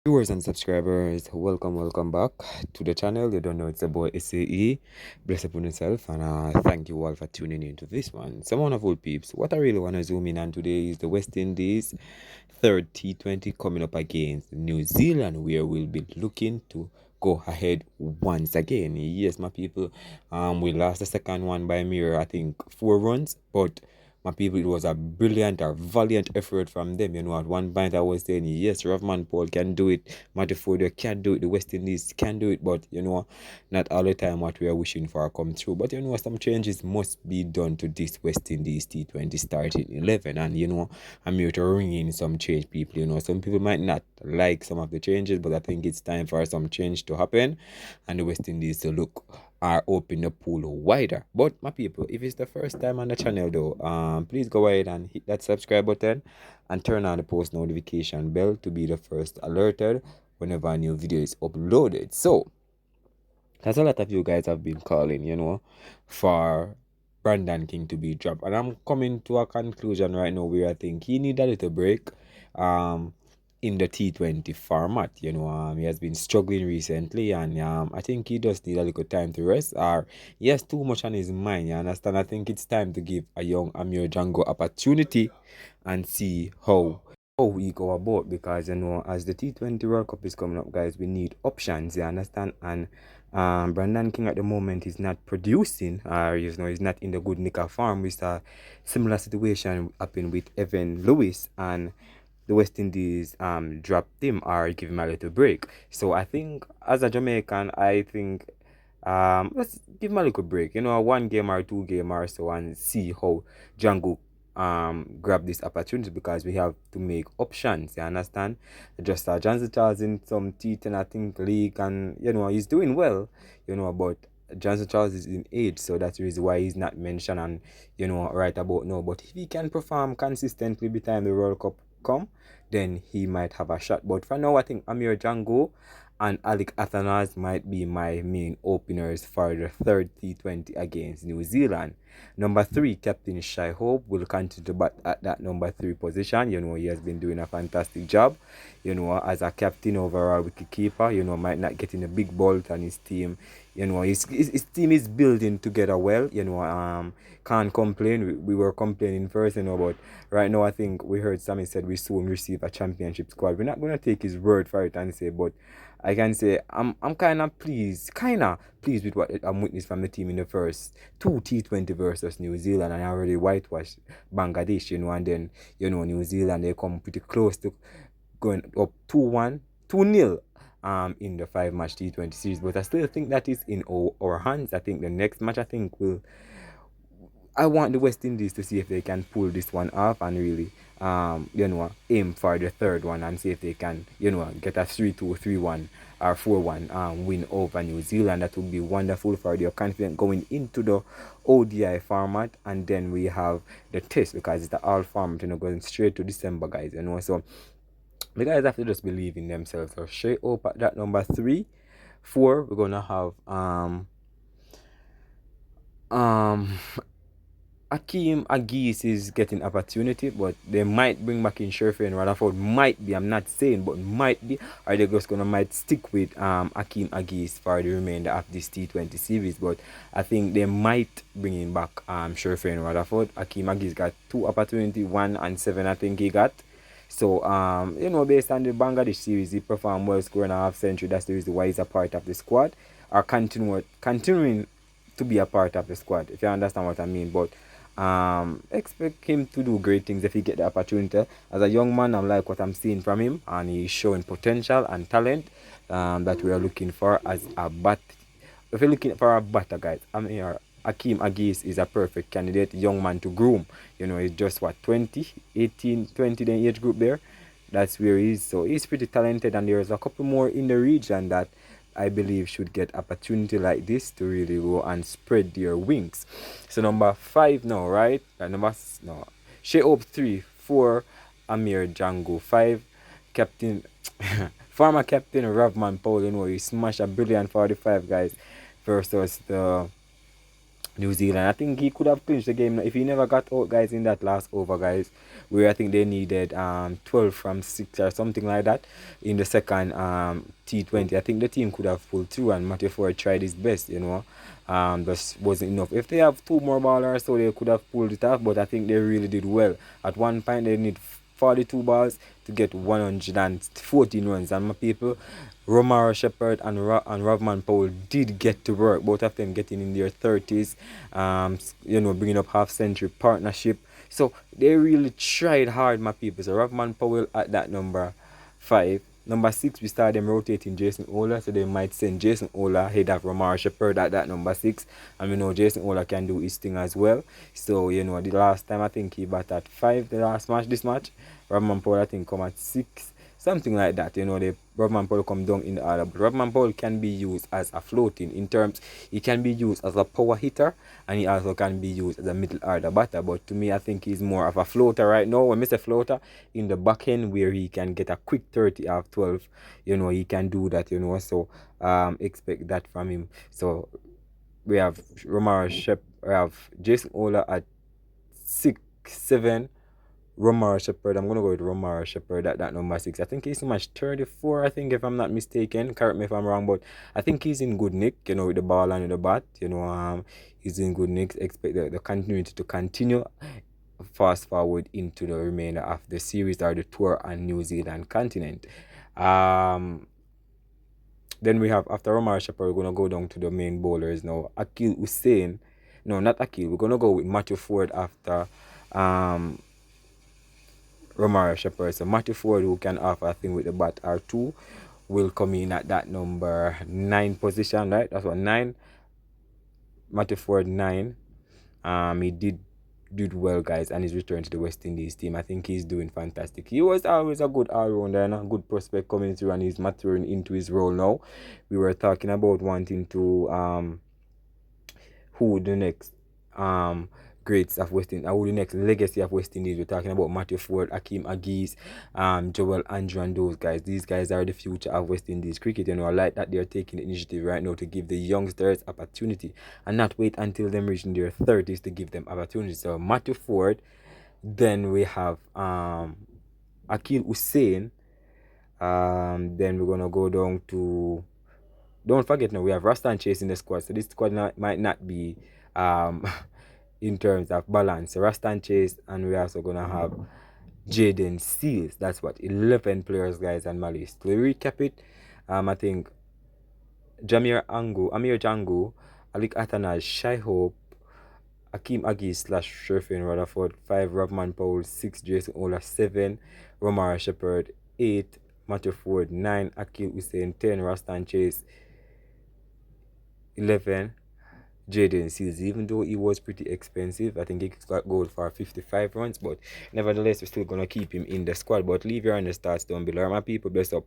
Viewers and subscribers, welcome back to the channel. You don't know it's the boy SAE. Bless upon yourself, and thank you all for tuning in to this one. Some wonderful peeps. What I really want to zoom in on today is the West Indies third T20 coming up against New Zealand, where we'll be looking to go ahead once again. Yes, my people, we lost the second one by mere, I think, 4 runs, but my people, it was a brilliant or valiant effort from them. At one point I was saying, yes, Rovman Paul can do it, Matty Ford can do it, the West Indies can do it, but not all the time what we are wishing for come true. But some changes must be done to this West Indies T20 starting 11. And I'm here to ring in some change, people. Some people might not like some of the changes, but I think it's time for some change to happen and the West Indies to look are open the pool wider. But my people, if it's the first time on the channel though, please go ahead and hit that subscribe button and turn on the post notification bell to be the first alerted whenever a new video is uploaded. So that's a lot of you guys have been calling, for Brandon King to be dropped. And I'm coming to a conclusion right now where I think he need a little break. In the T20 format. He has been struggling recently, and I think he does need a little time to rest, or he has too much on his mind. You understand? I think it's time to give a young Amir Django opportunity and see how we go about, because as the T20 World Cup is coming up, guys, we need options. You understand? And Brandon King at the moment is not producing, or he's not in the good nick of form. We saw similar situation happen with Evan Lewis, and the West Indies dropped him or give him a little break. So I think as a Jamaican, I think let's give him a little break. A 1 game or 2 game or so, and see how Django grab this opportunity, because we have to make options. You understand? Just Johnson Charles in some T10, I think, league, and he's doing well. But Johnson Charles is in age, so that's the reason why he's not mentioned and right about now. But if he can perform consistently by the time the World Cup come, then he might have a shot. But for now, I think Amir Django and Alec Athanas might be my main openers for the third T20 against New Zealand. Number 3, Captain Shai Hope will continue to bat at that number 3 position. He has been doing a fantastic job. As a captain, overall wicketkeeper, might not get in a big bolt on his team. His team is building together well. Can't complain. We were complaining first, but right now I think we heard Sammy said we soon receive a championship squad. We're not gonna take his word for it and say, but I can say I'm kind of pleased with what I'm witnessing from the team in the first 2 T20 versus New Zealand, and I already whitewashed Bangladesh, and then New Zealand, they come pretty close to going up 2-1, 2-0 in the 5-match T20 series. But I still think that is in our hands. I think the next match, I want the West Indies to see if they can pull this one off and really, aim for the third one and see if they can, get a 3-2, 3-1 or 4-1 win over New Zealand. That would be wonderful for their confidence going into the ODI format. And then we have the test, because it's the all format, going straight to December, guys. So the guys have to just believe in themselves. So straight up at that number 3, 4, we're gonna have um Akeem Agis is getting opportunity, but they might bring back in Sherfield and Rutherford. Might be, I'm not saying, but might be. Or they're just gonna might stick with Akeem Agis for the remainder of this T20 series. But I think they might bring in back Sherfield and Rutherford. Akeem Agis got 2 opportunity, 1 and 7 I think he got. So based on the Bangladesh series, he performed well, scoring a half century. That's the reason why he's a part of the squad, or continuing to be a part of the squad, if you understand what I mean. But expect him to do great things if he get the opportunity. As a young man, I like what I'm seeing from him, and he's showing potential and talent that we are looking for as a bat. If you're looking for a batter, guys, I'm here. Akeem Agis is a perfect candidate, young man to groom. He's just 20, 18, 20, the age group there. That's where he is. So he's pretty talented, and there's a couple more in the region that I believe should get opportunity like this to really go and spread their wings. So number 5 now, right? Shea Hope 3, 4, Amir Django 5, Captain former captain Ravman Paul, he smashed a brilliant 45, guys, versus the New Zealand. I think he could have clinched the game if he never got out, guys, in that last over, guys, where I think they needed 12 from 6 or something like that in the second T20. I think the team could have pulled through, and Matthew Ford tried his best, you know. Just wasn't enough. If they have two more ballers, so they could have pulled it off, but I think they really did well. At one point, they need 42 balls to get 114 runs, and my people, Romaro Shepherd and Rovman Powell did get to work, both of them getting in their 30s, bringing up half century partnership. So they really tried hard, my people. So Rovman Powell at that number 5. Number 6, we started them rotating Jason Ola, so they might send Jason Ola ahead of Romaro Shepherd at that number 6. And we know Jason Ola can do his thing as well. So, the last time I think he batted at 5, the last match, this match. Rovman Powell, I think, come at 6. Something like that, the Rodman Powell come down in the order. But Rodman Powell can be used as a floating in terms, he can be used as a power hitter, and he also can be used as a middle order batter. But to me, I think he's more of a floater right now. When I say floater, in the back end where he can get a quick 30 off 12, he can do that, so expect that from him. So we have Romaro Shep, we have Jason Ola at 6, 7. Romaro Shepherd. I'm gonna go with Romaro Shepherd at that number 6. I think he's match 34. I think if I'm not mistaken. Correct me if I'm wrong, but I think he's in good nick. With the ball and with the bat. He's in good nick. Expect the continuity to continue. Fast forward into the remainder of the series or the tour on New Zealand continent. Then we have after Romaro Shepherd, we're gonna go down to the main bowlers now. Akil Hussain. No, not Akil. We're gonna go with Matthew Ford after Romaro Shepherd. So Matthew Ford, who can offer a thing with the bat R2, will come in at that number 9 position, right? That's what 9. Matthew Ford 9. He did well, guys, and he's returned to the West Indies team. I think he's doing fantastic. He was always a good all-rounder and a good prospect coming through, and he's maturing into his role now. We were talking about wanting to who the next greats of West Indies, who the next legacy of West Indies. We're talking about Matthew Ford, Akeem Agis, Joel Andrew, and those guys. These guys are the future of West Indies cricket. I like that they're taking the initiative right now to give the youngsters opportunity and not wait until them reaching their 30s to give them opportunity. So Matthew Ford, then we have Akil Hussain, then we're gonna go down to, don't forget now, we have Rastan Chase in the squad, so this squad might not be in terms of balance. So Rastan Chase, and we're also gonna have Jaden Seals. That's what 11 players, guys, on my list. To recap it, I think Amir Jangu, Alik Atanaj, Shai Hope, Akeem Agis / Sherfin Rutherford, 5 Rovman Powell, 6 Jason Ola, 7 Romaro Shepherd, 8 Matthew Ford, 9 Akil Hussain, 10 Rastan Chase, 11 Jaden Seals. Even though he was pretty expensive, I think he got gold for 55 runs, but nevertheless, we're still gonna keep him in the squad. But leave your honest thoughts down below. My people, bless up.